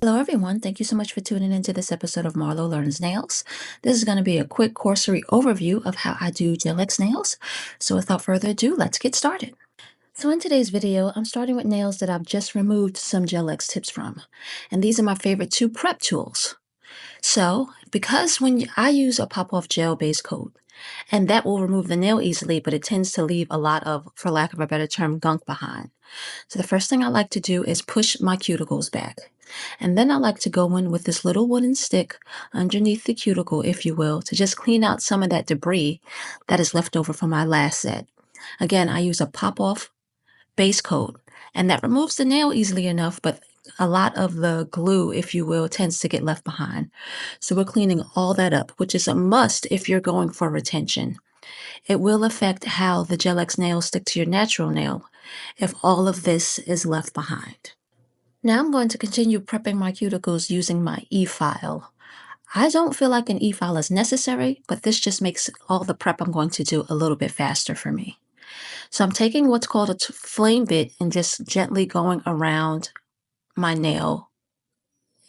Hello, everyone. Thank you so much for tuning into this episode of Marlowe Learns Nails. This is going to be a quick cursory overview of how I do gel X nails. So without further ado, let's get started. So in today's video, I'm starting with nails that I've just removed some gel X tips from. And these are my favorite two prep tools. So because I use a pop-off gel base coat, and that will remove the nail easily, but it tends to leave a lot of, for lack of a better term, gunk behind. So the first thing I like to do is push my cuticles back. And then I like to go in with this little wooden stick underneath the cuticle, if you will, to just clean out some of that debris that is left over from my last set. Again, I use a pop-off base coat, and that removes the nail easily enough, but a lot of the glue, if you will, tends to get left behind. So we're cleaning all that up, which is a must if you're going for retention. It will affect how the Gel X nails stick to your natural nail if all of this is left behind. Now I'm going to continue prepping my cuticles using my e-file. I don't feel like an e-file is necessary, but this just makes all the prep I'm going to do a little bit faster for me. So I'm taking what's called a flame bit and just gently going around my nail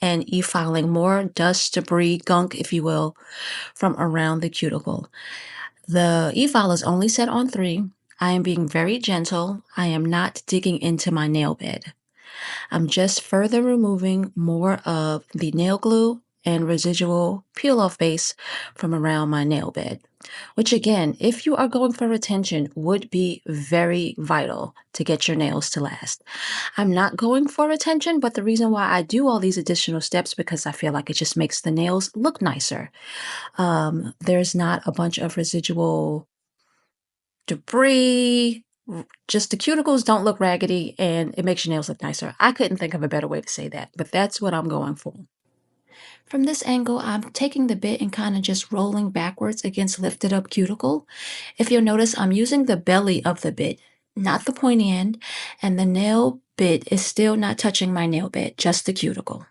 and e-filing more dust, debris, gunk, if you will, from around the cuticle. The e-file is only set on 3. I am being very gentle. I am not digging into my nail bed. I'm just further removing more of the nail glue and residual peel-off base from around my nail bed, which again, if you are going for retention, would be very vital to get your nails to last. I'm not going for retention, but the reason why I do all these additional steps because I feel like it just makes the nails look nicer. There's not a bunch of residual debris. Just the cuticles don't look raggedy and it makes your nails look nicer. I couldn't think of a better way to say that, but that's what I'm going for. From this angle, I'm taking the bit and kind of just rolling backwards against lifted up cuticle. If you'll notice, I'm using the belly of the bit, not the pointy end, and the nail bit is still not touching my nail bed, just the cuticle.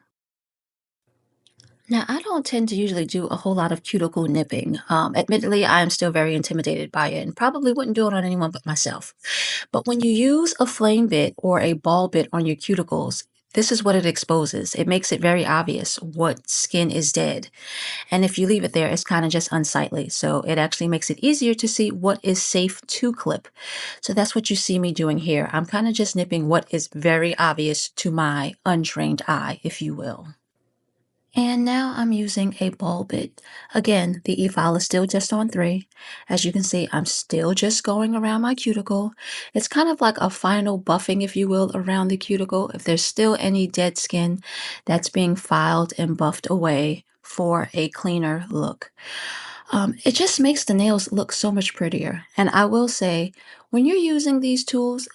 Now, I don't tend to usually do a whole lot of cuticle nipping. Admittedly, I am still very intimidated by it and probably wouldn't do it on anyone but myself. But when you use a flame bit or a ball bit on your cuticles, this is what it exposes. It makes it very obvious what skin is dead. And if you leave it there, it's kind of just unsightly. So it actually makes it easier to see what is safe to clip. So that's what you see me doing here. I'm kind of just nipping what is very obvious to my untrained eye, if you will. And now I'm using a ball bit. Again, the e-file is still just on 3. As you can see, I'm still just going around my cuticle. It's kind of like a final buffing, if you will, around the cuticle. If there's still any dead skin, that's being filed and buffed away for a cleaner look. It just makes the nails look so much prettier. And I will say, when you're using these tools,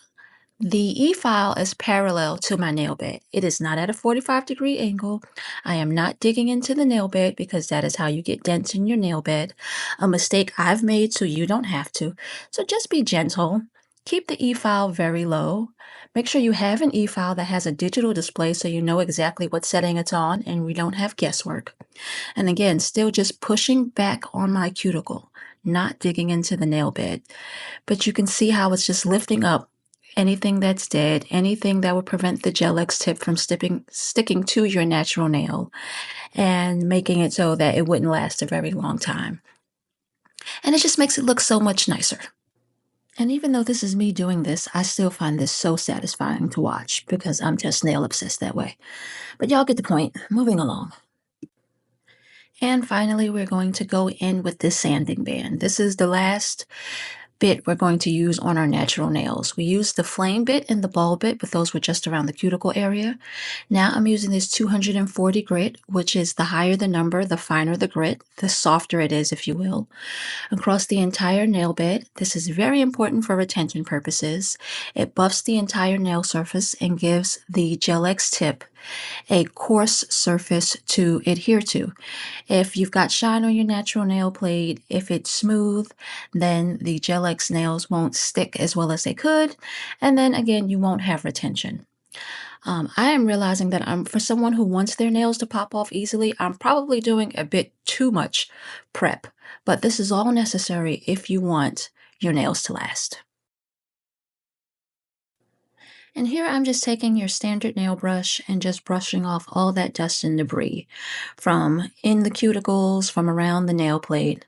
the e-file is parallel to my nail bed. It is not at a 45-degree angle. I am not digging into the nail bed because that is how you get dents in your nail bed. A mistake I've made so you don't have to. So just be gentle. Keep the e-file very low. Make sure you have an e-file that has a digital display so you know exactly what setting it's on and we don't have guesswork. And again, still just pushing back on my cuticle, not digging into the nail bed. But you can see how it's just lifting up anything that's dead, anything that would prevent the Gel X tip from sticking to your natural nail and making it so that it wouldn't last a very long time. And it just makes it look so much nicer. And even though this is me doing this, I still find this so satisfying to watch because I'm just nail obsessed that way. But y'all get the point. Moving along. And finally, we're going to go in with this sanding band. This is the last bit we're going to use on our natural nails. We used the flame bit and the ball bit, but those were just around the cuticle area. Now I'm using this 240 grit, which is the higher the number, the finer the grit, the softer it is, if you will, across the entire nail bed. This is very important for retention purposes. It buffs the entire nail surface and gives the Gel X tip a coarse surface to adhere to. If you've got shine on your natural nail plate, if it's smooth, then the Gel X nails won't stick as well as they could. And then again, you won't have retention. I am realizing that for someone who wants their nails to pop off easily, I'm probably doing a bit too much prep, but this is all necessary if you want your nails to last. And here I'm just taking your standard nail brush and just brushing off all that dust and debris from in the cuticles, from around the nail plate.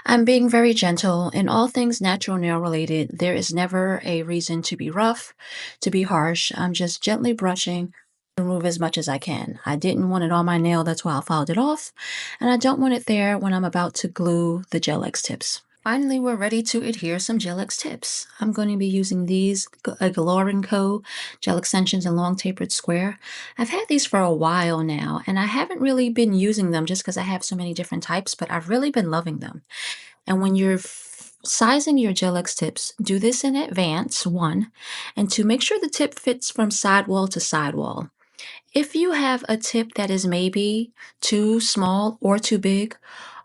I'm being very gentle. In all things natural nail related, there is never a reason to be rough, to be harsh. I'm just gently brushing to remove as much as I can. I didn't want it on my nail, that's why I filed it off. And I don't want it there when I'm about to glue the Gel X tips. Finally, we're ready to adhere some Gel X tips. I'm going to be using these Galore & Co. gel extensions in long tapered square. I've had these for a while now, and I haven't really been using them just because I have so many different types, but I've really been loving them. And when you're sizing your Gel X tips, do this in advance, one, and to make sure the tip fits from sidewall to sidewall. If you have a tip that is maybe too small or too big,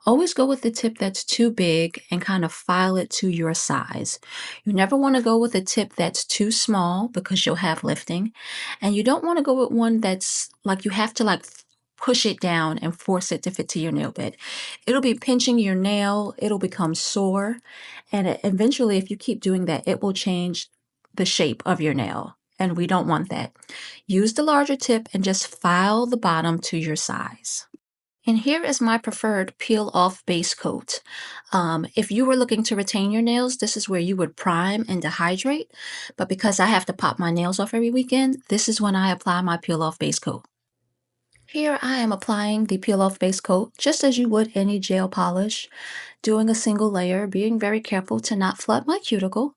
always go with the tip that's too big and kind of file it to your size. You never want to go with a tip that's too small because you'll have lifting. And you don't want to go with one that's like you have to like push it down and force it to fit to your nail bed. It'll be pinching your nail, it'll become sore. And eventually, if you keep doing that, it will change the shape of your nail. And we don't want that. Use the larger tip and just file the bottom to your size. And here is my preferred peel off base coat. If you were looking to retain your nails, this is where you would prime and dehydrate. But because I have to pop my nails off every weekend, this is when I apply my peel off base coat. Here I am applying the peel off base coat just as you would any gel polish, doing a single layer, being very careful to not flood my cuticle.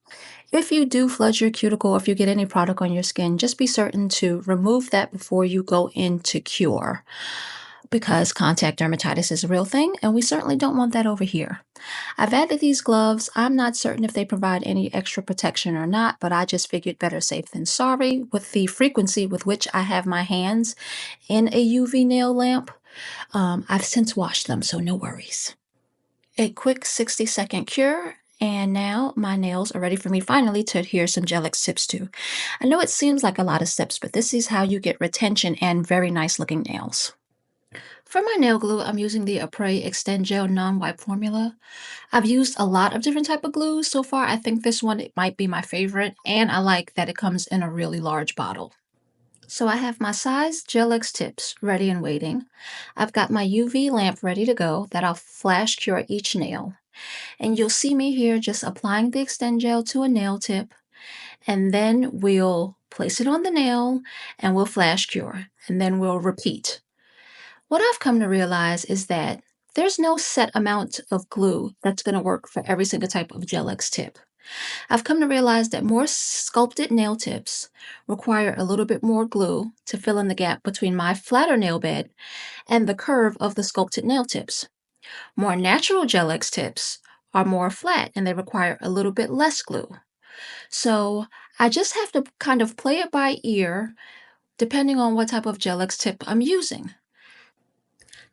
If you do flood your cuticle, or if you get any product on your skin, just be certain to remove that before you go into cure, because contact dermatitis is a real thing, and we certainly don't want that over here. I've added these gloves. I'm not certain if they provide any extra protection or not, but I just figured better safe than sorry with the frequency with which I have my hands in a UV nail lamp. I've since washed them, so no worries. A quick 60-second cure, and now my nails are ready for me finally to adhere some Gel X tips to. I know it seems like a lot of steps, but this is how you get retention and very nice looking nails. For my nail glue, I'm using the Apres Extend Gel Non-Wipe formula. I've used a lot of different type of glues so far. I think this one it might be my favorite, and I like that it comes in a really large bottle. So I have my size Gel X tips ready and waiting. I've got my UV lamp ready to go that I'll flash cure each nail. And you'll see me here just applying the Extend Gel to a nail tip, and then we'll place it on the nail and we'll flash cure, and then we'll repeat. What I've come to realize is that there's no set amount of glue that's going to work for every single type of Gel X tip. I've come to realize that more sculpted nail tips require a little bit more glue to fill in the gap between my flatter nail bed and the curve of the sculpted nail tips. More natural Gel X tips are more flat and they require a little bit less glue. So I just have to kind of play it by ear depending on what type of Gel X tip I'm using.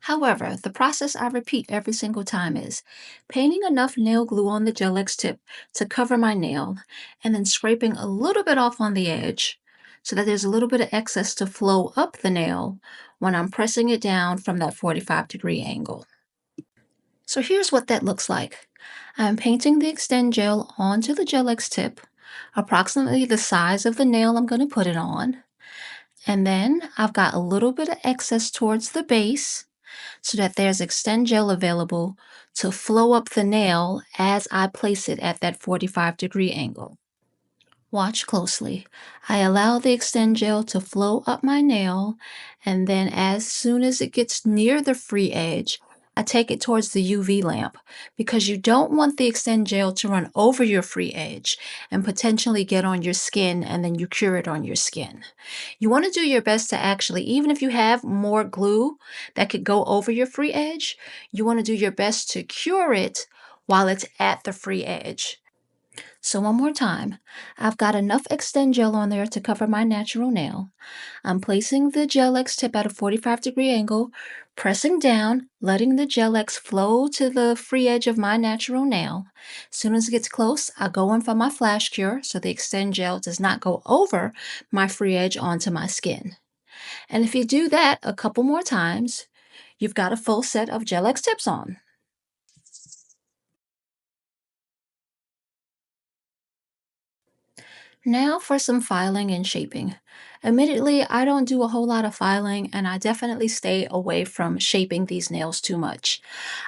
However, the process I repeat every single time is painting enough nail glue on the Gel X tip to cover my nail and then scraping a little bit off on the edge so that there's a little bit of excess to flow up the nail when I'm pressing it down from that 45-degree angle. So here's what that looks like. I'm painting the Extend Gel onto the Gel X tip, approximately the size of the nail I'm going to put it on. And then I've got a little bit of excess towards the base so that there's Extend Gel available to flow up the nail as I place it at that 45-degree angle. Watch closely. I allow the Extend Gel to flow up my nail, and then as soon as it gets near the free edge, I take it towards the UV lamp because you don't want the Extend Gel to run over your free edge and potentially get on your skin and then you cure it on your skin. You want to do your best to actually, even if you have more glue that could go over your free edge, you want to do your best to cure it while it's at the free edge. So one more time, I've got enough Extend Gel on there to cover my natural nail. I'm placing the Gel X tip at a 45-degree angle, pressing down, letting the Gel X flow to the free edge of my natural nail. As soon as it gets close, I go in for my flash cure so the Extend Gel does not go over my free edge onto my skin. And if you do that a couple more times, you've got a full set of Gel X tips on. Now for some filing and shaping. Admittedly, I don't do a whole lot of filing and I definitely stay away from shaping these nails too much.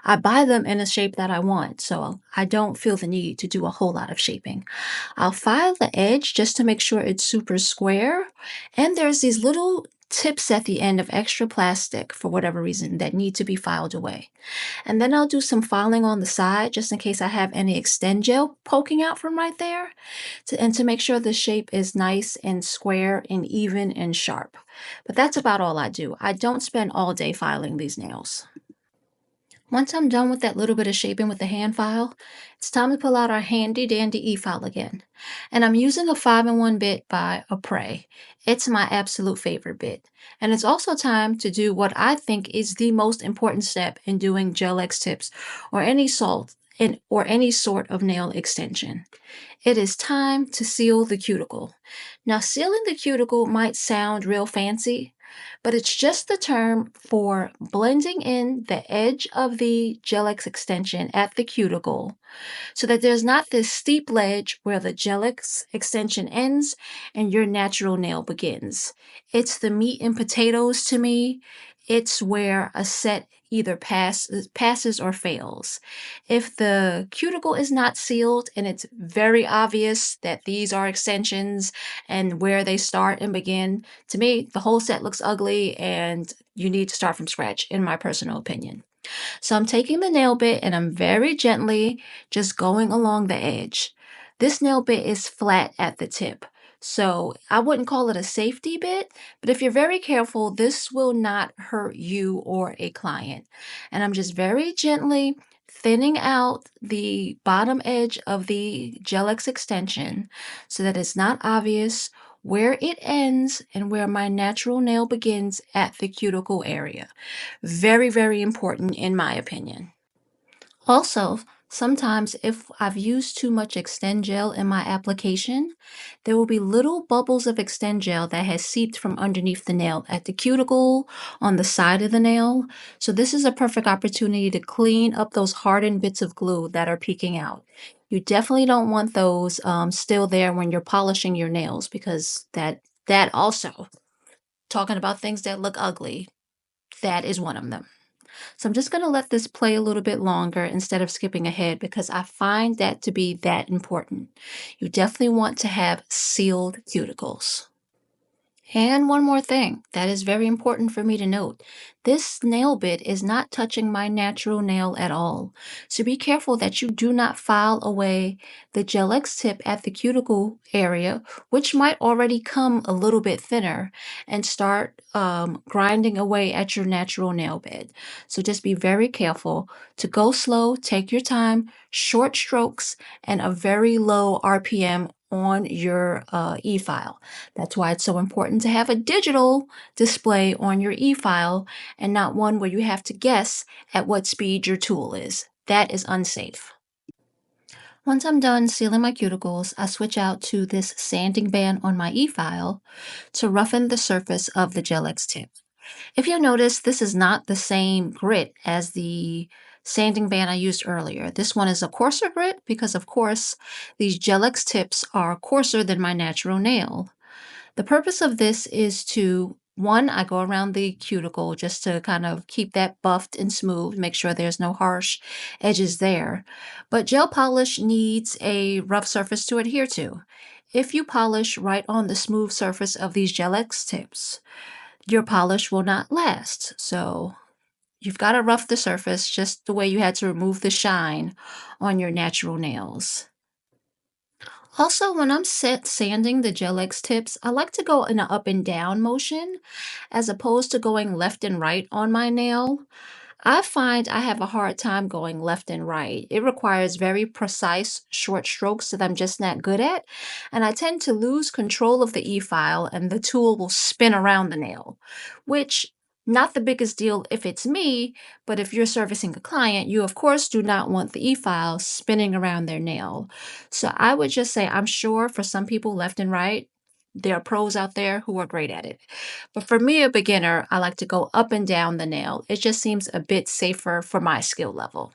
I buy them in a shape that I want, so I don't feel the need to do a whole lot of shaping. I'll file the edge just to make sure it's super square, and there's these little tips at the end of extra plastic for whatever reason that need to be filed away. And then I'll do some filing on the side just in case I have any extend gel poking out from right there and to make sure the shape is nice and square and even and sharp. But that's about all I do. I don't spend all day filing these nails. Once I'm done with that little bit of shaping with the hand file, it's time to pull out our handy dandy e-file again. And I'm using a 5-in-1 bit by Apres. It's my absolute favorite bit. And it's also time to do what I think is the most important step in doing gel X tips or any salt or any sort of nail extension. It is time to seal the cuticle. Now, sealing the cuticle might sound real fancy, but it's just the term for blending in the edge of the Gel-X extension at the cuticle so that there's not this steep ledge where the Gel-X extension ends and your natural nail begins. It's the meat and potatoes to me. It's where a set either passes or fails. If the cuticle is not sealed and it's very obvious that these are extensions and where they start and begin, to me, the whole set looks ugly and you need to start from scratch, in my personal opinion. So I'm taking the nail bit and I'm very gently just going along the edge. This nail bit is flat at the tip. So I wouldn't call it a safety bit, but if you're very careful, this will not hurt you or a client. And I'm just very gently thinning out the bottom edge of the Gel-X extension so that it's not obvious where it ends and where my natural nail begins at the cuticle area. Very, very important in my opinion. Also, sometimes if I've used too much extend gel in my application, there will be little bubbles of extend gel that has seeped from underneath the nail at the cuticle, on the side of the nail. So this is a perfect opportunity to clean up those hardened bits of glue that are peeking out. You definitely don't want those still there when you're polishing your nails because that also, talking about things that look ugly, that is one of them. So I'm just going to let this play a little bit longer instead of skipping ahead because I find that to be that important. You definitely want to have sealed cuticles. And one more thing that is very important for me to note. This nail bit is not touching my natural nail at all. So be careful that you do not file away the Gel-X tip at the cuticle area, which might already come a little bit thinner, and start grinding away at your natural nail bed. So just be very careful to go slow, take your time, short strokes, and a very low RPM on your e-file. That's why it's so important to have a digital display on your e-file and not one where you have to guess at what speed your tool is. That is unsafe. Once I'm done sealing my cuticles, I switch out to this sanding band on my e-file to roughen the surface of the Gel-X tip. If you notice, this is not the same grit as the sanding band I used earlier. This one is a coarser grit because, of course, these Gel-X tips are coarser than my natural nail. The purpose of this is to, one, I go around the cuticle just to kind of keep that buffed and smooth, make sure there's no harsh edges there. But gel polish needs a rough surface to adhere to. If you polish right on the smooth surface of these Gel-X tips, your polish will not last. So you've got to rough the surface just the way you had to remove the shine on your natural nails. Also, when I'm sanding the Gel-X tips, I like to go in an up and down motion as opposed to going left and right on my nail. I find I have a hard time going left and right. It requires very precise short strokes that I'm just not good at, and I tend to lose control of the e-file and the tool will spin around the nail, which not the biggest deal if it's me, but if you're servicing a client, you of course do not want the e-file spinning around their nail. So I would just say I'm sure for some people left and right, there are pros out there who are great at it. But for me, a beginner, I like to go up and down the nail. It just seems a bit safer for my skill level.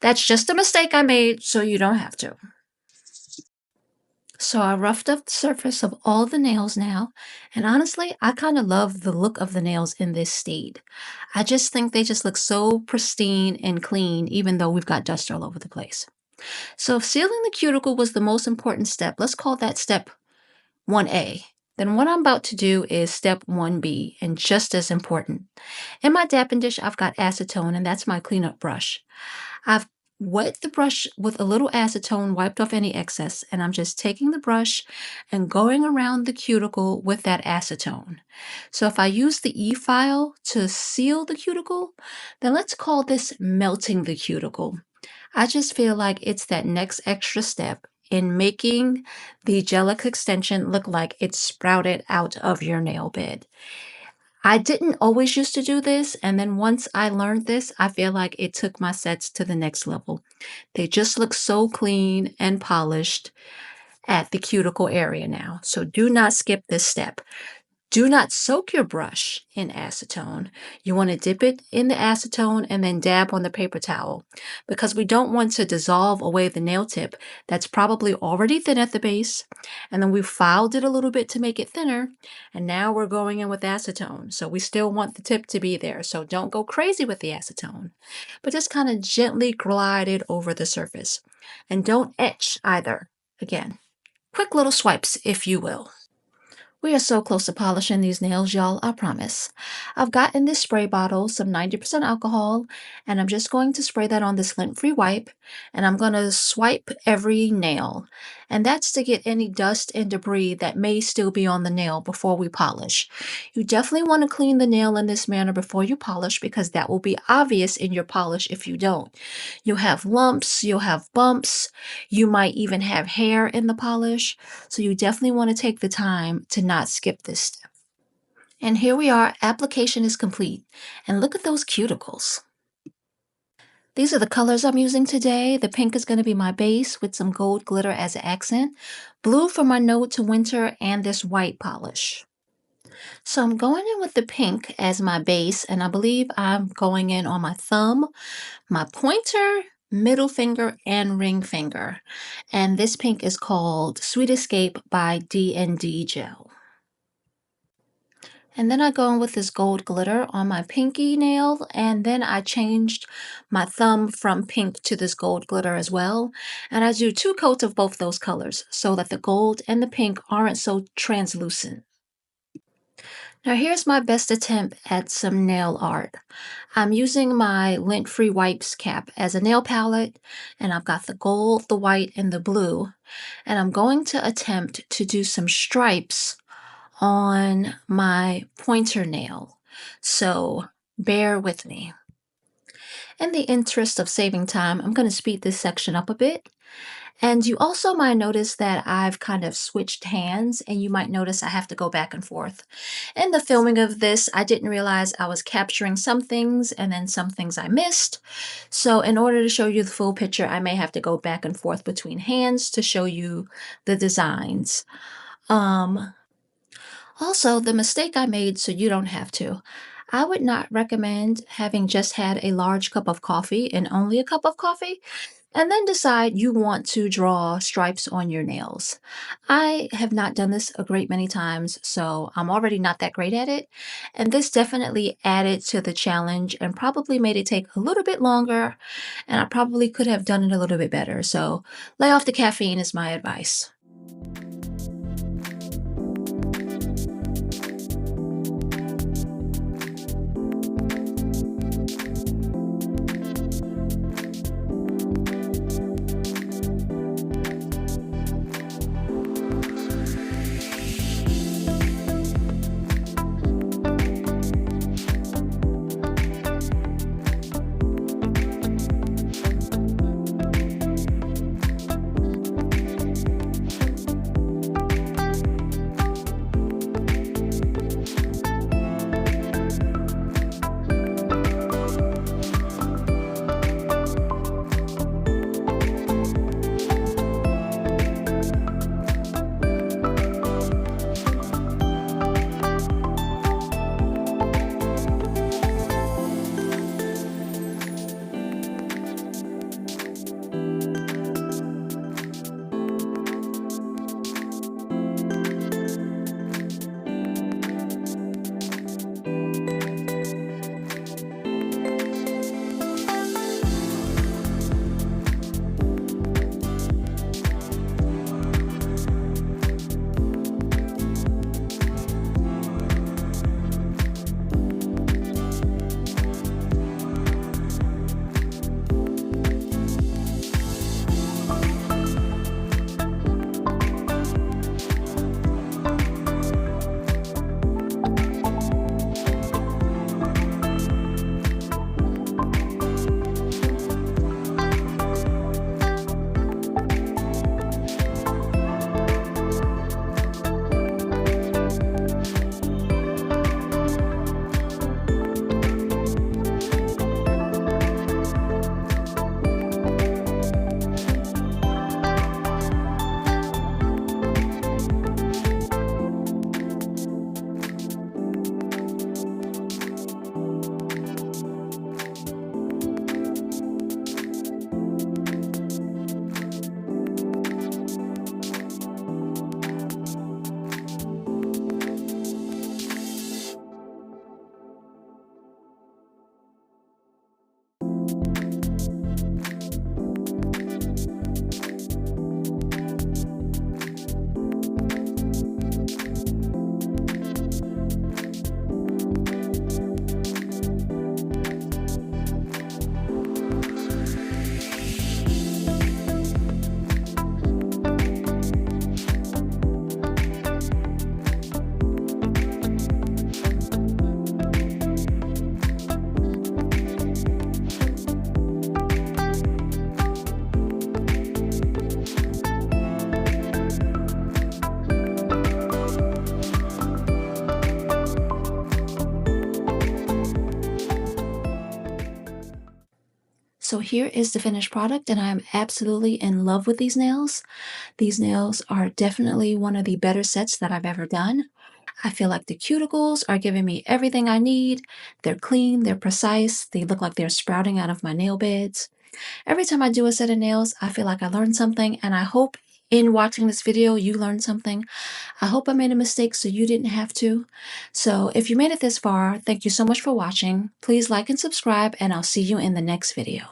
That's just a mistake I made, so you don't have to. So I roughed up the surface of all the nails now, and honestly, I kind of love the look of the nails in this state. I just think they just look so pristine and clean, even though we've got dust all over the place. So if sealing the cuticle was the most important step, let's call that step 1A. Then what I'm about to do is step 1B, and just as important. In my dapping dish, I've got acetone, and that's my cleanup brush. I've wet the brush with a little acetone, wiped off any excess, and I'm just taking the brush and going around the cuticle with that acetone. So if I use the E-file to seal the cuticle, then let's call this melting the cuticle. I just feel like it's that next extra step in making the gelic extension look like it sprouted out of your nail bed. I didn't always used to do this, and then once I learned this, I feel like it took my sets to the next level. They just look so clean and polished at the cuticle area now. So do not skip this step. Do not soak your brush in acetone. You want to dip it in the acetone and then dab on the paper towel because we don't want to dissolve away the nail tip that's probably already thin at the base. And then we filed it a little bit to make it thinner. And now we're going in with acetone. So we still want the tip to be there. So don't go crazy with the acetone, but just kind of gently glide it over the surface. And don't etch either. Again, quick little swipes, if you will. We are so close to polishing these nails, y'all, I promise. I've got in this spray bottle some 90% alcohol, and I'm just going to spray that on this lint-free wipe, and I'm going to swipe every nail. And that's to get any dust and debris that may still be on the nail before we polish. You definitely want to clean the nail in this manner before you polish because that will be obvious in your polish if you don't. You'll have lumps, you'll have bumps, you might even have hair in the polish. So you definitely want to take the time to not skip this step. And here we are, application is complete. And look at those cuticles. These are the colors I'm using today. The pink is going to be my base with some gold glitter as an accent. Blue for my Node to Winter and this white polish. So I'm going in with the pink as my base, and I believe I'm going in on my thumb, my pointer, middle finger, and ring finger. And this pink is called Sweet Escape by D&D Gel. And then I go in with this gold glitter on my pinky nail, and then I changed my thumb from pink to this gold glitter as well. And I do 2 coats of both those colors so that the gold and the pink aren't so translucent. Now here's my best attempt at some nail art. I'm using my lint-free wipes cap as a nail palette, and I've got the gold, the white, and the blue. And I'm going to attempt to do some stripes on my pointer nail. So bear with me. In the interest of saving time, I'm going to speed this section up a bit. And you also might notice that I've kind of switched hands, and you might notice I have to go back and forth. In the filming of this, I didn't realize I was capturing some things and then some things I missed. So in order to show you the full picture, I may have to go back and forth between hands to show you the designs. Also, the mistake I made, so you don't have to, I would not recommend having just had a large cup of coffee and only a cup of coffee, and then decide you want to draw stripes on your nails. I have not done this a great many times, so I'm already not that great at it, and this definitely added to the challenge and probably made it take a little bit longer, and I probably could have done it a little bit better, so lay off the caffeine is my advice. So here is the finished product, and I am absolutely in love with these nails. These nails are definitely one of the better sets that I've ever done. I feel like the cuticles are giving me everything I need. They're clean, they're precise, they look like they're sprouting out of my nail beds. Every time I do a set of nails, I feel like I learned something, and I hope in watching this video you learned something. I hope I made a mistake so you didn't have to. So if you made it this far, thank you so much for watching. Please like and subscribe, and I'll see you in the next video.